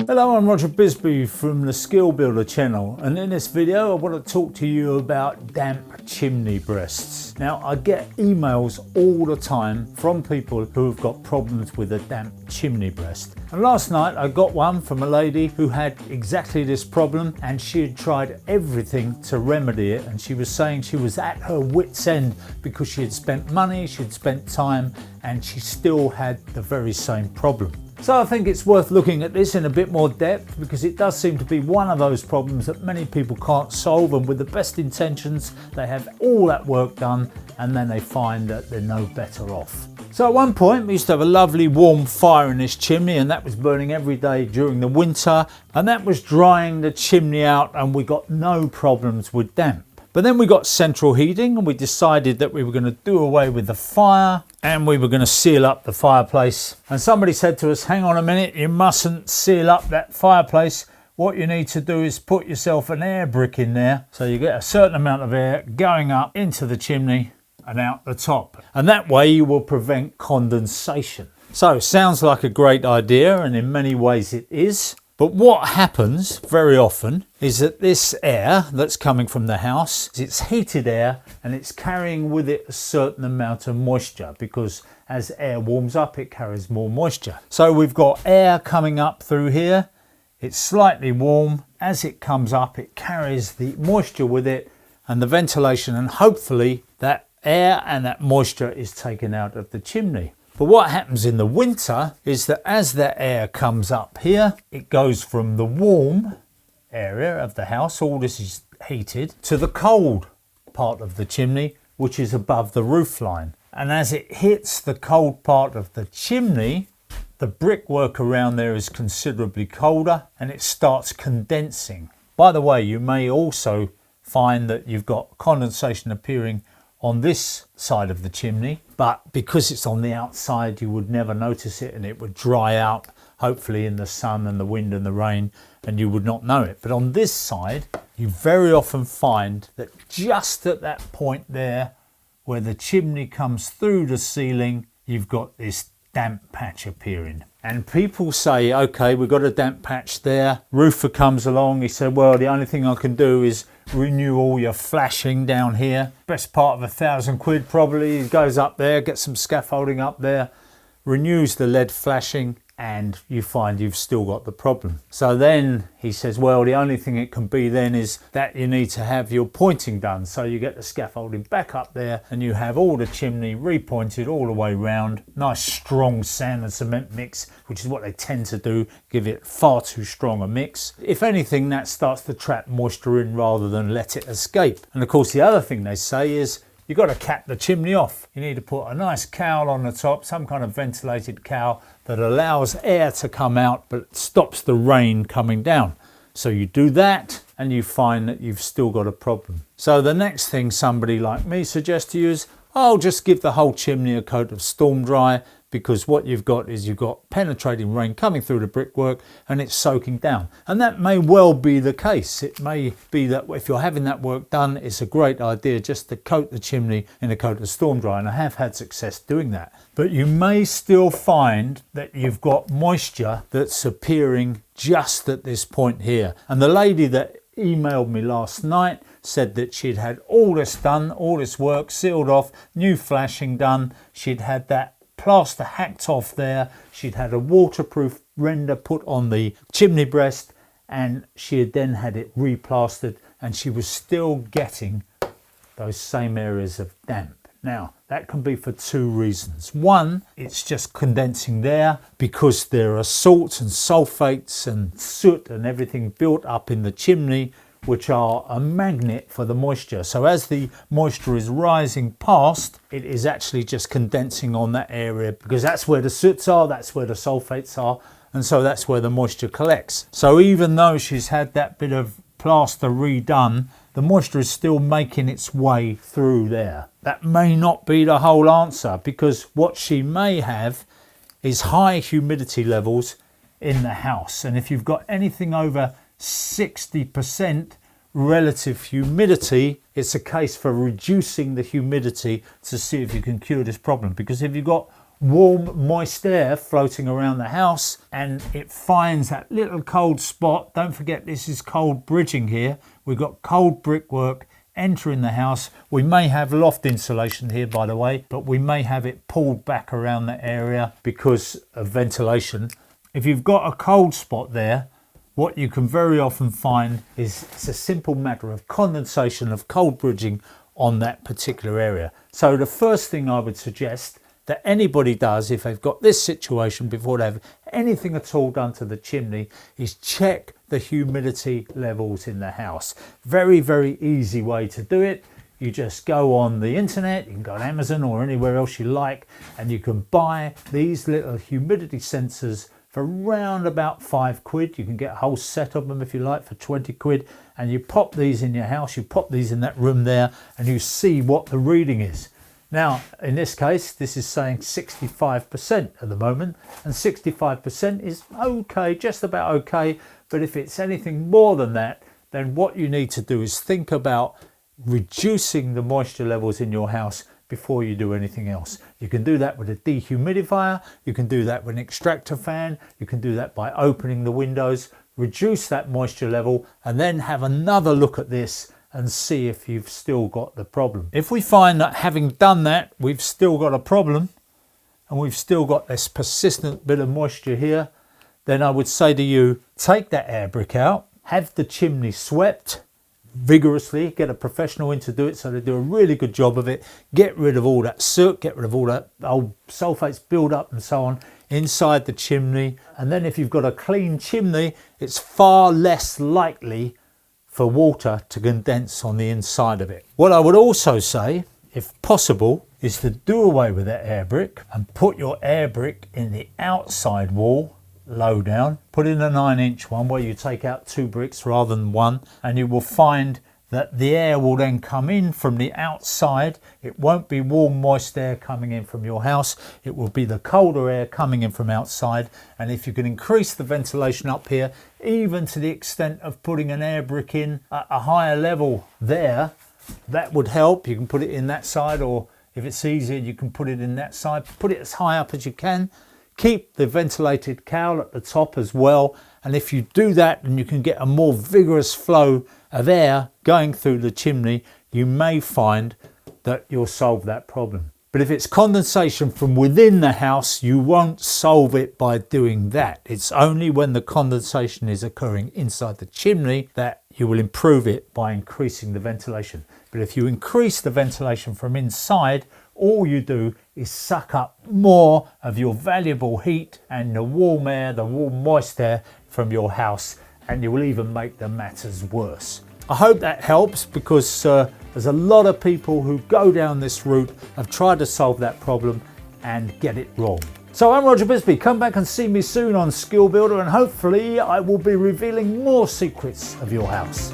Hello, I'm Roger Bisbee from the Skill Builder channel, and in this video I want to talk to you about damp chimney breasts. Now, I get emails all the time from people who have got problems with a damp chimney breast. And last night I got one from a lady who had exactly this problem, and she had tried everything to remedy it, and she was saying she was at her wit's end because she had spent money, she had spent time, and she still had the very same problem. So I think it's worth looking at this in a bit more depth, because it does seem to be one of those problems that many people can't solve, and with the best intentions they have all that work done and then they find that they're no better off. So at one point we used to have a lovely warm fire in this chimney, and that was burning every day during the winter, and that was drying the chimney out, and we got no problems with damp. But then we got central heating, and we decided that we were going to do away with the fire and we were going to seal up the fireplace. And somebody said to us, hang on a minute, you mustn't seal up that fireplace. What you need to do is put yourself an air brick in there, so you get a certain amount of air going up into the chimney and out the top. And that way you will prevent condensation. So sounds like a great idea, and in many ways it is. But what happens very often is that this air that's coming from the house, it's heated air, and it's carrying with it a certain amount of moisture, because as air warms up it carries more moisture. So we've got air coming up through here, it's slightly warm. As it comes up it carries the moisture with it and the ventilation, and hopefully that air and that moisture is taken out of the chimney. But what happens in the winter is that as the air comes up here, it goes from the warm area of the house, all this is heated, to the cold part of the chimney, which is above the roof line. And as it hits the cold part of the chimney, the brickwork around there is considerably colder and it starts condensing. By the way, you may also find that you've got condensation appearing on this side of the chimney, but because it's on the outside you would never notice it, and it would dry out hopefully in the sun and the wind and the rain, and you would not know it. But on this side you very often find that just at that point there where the chimney comes through the ceiling, you've got this damp patch appearing. And people say, okay, we've got a damp patch there. Roofer comes along, he said, well, the only thing I can do is renew all your flashing down here. Best part of £1,000 probably. He goes up there, gets some scaffolding up there, renews the lead flashing, and you find you've still got the problem. So then he says, well, the only thing it can be then is that you need to have your pointing done. So you get the scaffolding back up there and you have all the chimney repointed all the way round. Nice strong sand and cement mix, which is what they tend to do, give it far too strong a mix. If anything, that starts to trap moisture in rather than let it escape. And of course the other thing they say is, you've got to cap the chimney off. You need to put a nice cowl on the top, some kind of ventilated cowl that allows air to come out but stops the rain coming down. So you do that and you find that you've still got a problem. So the next thing somebody like me suggests to you is, oh, just give the whole chimney a coat of storm dry, because what you've got is you've got penetrating rain coming through the brickwork and it's soaking down. And that may well be the case. It may be that if you're having that work done, it's a great idea just to coat the chimney in a coat of storm dry, and I have had success doing that. But you may still find that you've got moisture that's appearing just at this point here. And the lady that emailed me last night said that she'd had all this done, all this work sealed off, new flashing done, she'd had that plaster hacked off there, she'd had a waterproof render put on the chimney breast, and she had then had it replastered, and she was still getting those same areas of damp. Now that can be for two reasons. One, it's just condensing there because there are salts and sulfates and soot and everything built up in the chimney, which are a magnet for the moisture. So as the moisture is rising past, it is actually just condensing on that area, because that's where the soots are, that's where the sulfates are, and so that's where the moisture collects. So even though she's had that bit of plaster redone, the moisture is still making its way through there. That may not be the whole answer, because what she may have is high humidity levels in the house. And if you've got anything over 60% relative humidity, it's a case for reducing the humidity to see if you can cure this problem. Because if you've got warm, moist air floating around the house, and it finds that little cold spot. Don't forget, this is cold bridging here. We've got cold brickwork entering the house. We may have loft insulation here, by the way, but we may have it pulled back around the area because of ventilation. If you've got a cold spot there, what you can very often find is it's a simple matter of condensation of cold bridging on that particular area. So the first thing I would suggest that anybody does if they've got this situation before they have anything at all done to the chimney is check the humidity levels in the house. Very, very easy way to do it. You just go on the internet, you can go on Amazon or anywhere else you like, and you can buy these little humidity sensors for around about £5. You can get a whole set of them if you like for 20 quid, and you pop these in your house, you pop these in that room there, and you see what the reading is. Now, in this case, this is saying 65% at the moment, and 65% is okay, just about okay. But if it's anything more than that, then what you need to do is think about reducing the moisture levels in your house before you do anything else. You can do that with a dehumidifier, you can do that with an extractor fan, you can do that by opening the windows, reduce that moisture level, and then have another look at this and see if you've still got the problem. If we find that having done that, we've still got a problem and we've still got this persistent bit of moisture here, then I would say to you, take that air brick out, have the chimney swept vigorously, get a professional in to do it so they do a really good job of it, get rid of all that soot, get rid of all that old sulfates build up and so on inside the chimney. And then if you've got a clean chimney, it's far less likely for water to condense on the inside of it. What I would also say, if possible, is to do away with that air brick and put your air brick in the outside wall, low down. Put in a 9-inch one where you take out 2 bricks rather than 1, and you will find that the air will then come in from the outside. It won't be warm, moist air coming in from your house. It will be the colder air coming in from outside. And if you can increase the ventilation up here, even to the extent of putting an air brick in at a higher level there, that would help. You can put it in that side, or if it's easier, you can put it in that side. Put it as high up as you can. Keep the ventilated cowl at the top as well. And if you do that, and you can get a more vigorous flow of air going through the chimney, you may find that you'll solve that problem. But if it's condensation from within the house, you won't solve it by doing that. It's only when the condensation is occurring inside the chimney that you will improve it by increasing the ventilation. But if you increase the ventilation from inside, all you do is suck up more of your valuable heat and the warm air, the warm moist air from your house, and you will even make the matters worse. I hope that helps, because there's a lot of people who go down this route, have tried to solve that problem and get it wrong. So I'm Roger Bisbee. Come back and see me soon on Skill Builder, and hopefully I will be revealing more secrets of your house.